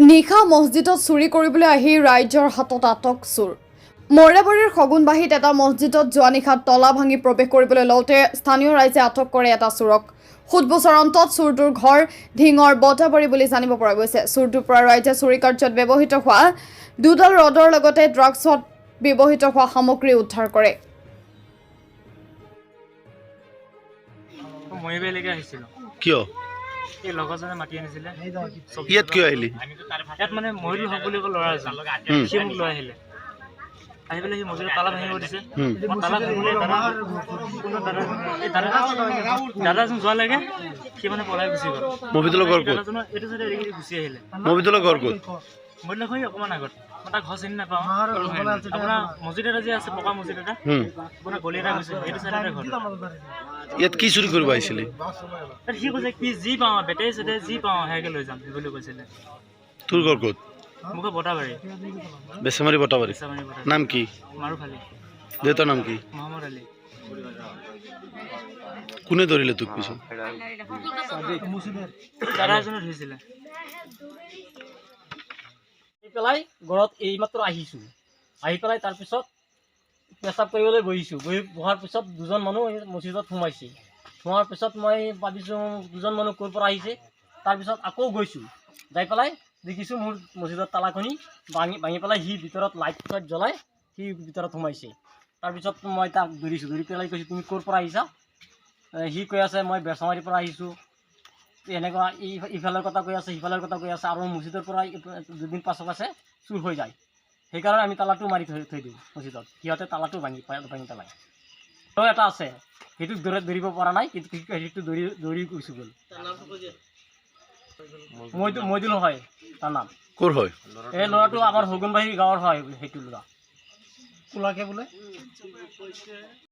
নিশা মছজিদত চুৰি কৰিবলৈ আহি ৰাইজৰ হাতত আটক চোৰ। মৌৰাবাৰীৰ শগুনবাহীত এটা মছজিদত যোৱা নিশা তলা ভাঙি প্ৰৱেশ কৰিবলৈ লওঁতে স্থানীয় ৰাইজে আটক কৰে এটা চোৰক। 7 বছৰ অন্তত চোৰটোৰ ঘৰ ঢিঙৰ বটাবাৰী বুলি জানিব পৰা গৈছে। চোৰটোৰ পৰা ৰাইজে চুৰি কাৰ্যত ব্যৱহৃত হোৱা দুডাল ৰডৰ লগতে ড্ৰাগছত ব্যৱহৃত হোৱা সামগ্ৰী উদ্ধাৰ কৰে। কিয় এই লগৰজনে মাতি আনিছিলে ইয়াত কিয় আহিলি? ইয়াত মানে মহিলা হক বুলি ল'ৰা এজন সি মোক লৈ আহিলে। আহি পেলাই সি মছজিদত তালা ভাঙিব দিছে। মই তালা ভাঙিলে দাদাজন যোৱা লাগে সি মানে পলাই গুচি গ'ল। মহিদুলৰ ঘৰ ক'ত? দাদাজনৰ এইটো চাইডে এৰি কিনি গুচি আহিলে। মহিদুলৰ ঘৰ ক'ত? মহিলা ঘৰ অকণমান আগত। মই তাৰ ঘৰ চিনি নাপাওঁ। আপোনাৰ মছজিদ এটা যে আছে পকা মছজিদ এটা আপোনাৰ গলি এটা গৈছে এইটো চাইডতে ঘৰ। ইয়াত কি চুৰি কৰিব আহিছিলি? সি কৈছে কি যি পাওঁ বেটেৰী চেটেৰী যি পাওঁ সেয়াকে লৈ যাম বুলি কৈছিলে। তোৰ ঘৰ ক'ত? মোক বটাবাৰী বেচামাৰী বটাবাৰী। নাম কি? মাৰুফালি। দেউতাৰ নাম কি? মহম্মদ আলী। কোনে ধৰিলে তোক পিছত? দাদা এজনে ধৰিছিলে। পেলাই ঘৰত এইমাত্ৰ আহিছোঁ। আহি পেলাই তাৰপিছত পেচাব কৰিবলৈ বহিছোঁ। বহাৰ পিছত দুজন মানুহ মছজিদত সোমাইছে। সোমোৱাৰ পিছত মই ভাবিছোঁ দুজন মানুহ ক'ৰ পৰা আহিছে। তাৰপিছত আকৌ গৈছোঁ। যাই পেলাই দেখিছোঁ মোৰ মছজিদত তালাখনি ভাঙি পেলাই সি ভিতৰত লাইট চাইট জ্বলাই সি ভিতৰত সোমাইছে। তাৰপিছত মই তাক ধৰিছোঁ। ধৰি পেলাই কৈছোঁ তুমি ক'ৰ পৰা আহিছা? সি কৈ আছে মই বেচামাৰীৰ পৰা আহিছোঁ। এনেকুৱা ইফালৰ কথা কৈ আছে সিফালৰ কথা কৈ আছে আৰু মছজিদৰ পৰা দুদিন পাছত আছে চুৰ হৈ যায়। সেইকাৰণে আমি তালাটো মাৰি থৈ দিওঁ মছজিদত। সিহঁতে তালাটো ভাঙি পেলায়। আৰু এটা আছে সেইটোক ধৰিব পৰা নাই কিন্তু সেইটো ধৰি গুচি গ'ল। মইদুল হয় তাৰ নাম। ক'ৰ হয়? এই ল'ৰাটো আমাৰ শগুনবাহী গাঁৱৰ হয়। সেইটো ল'ৰা কোলাকে বোলে।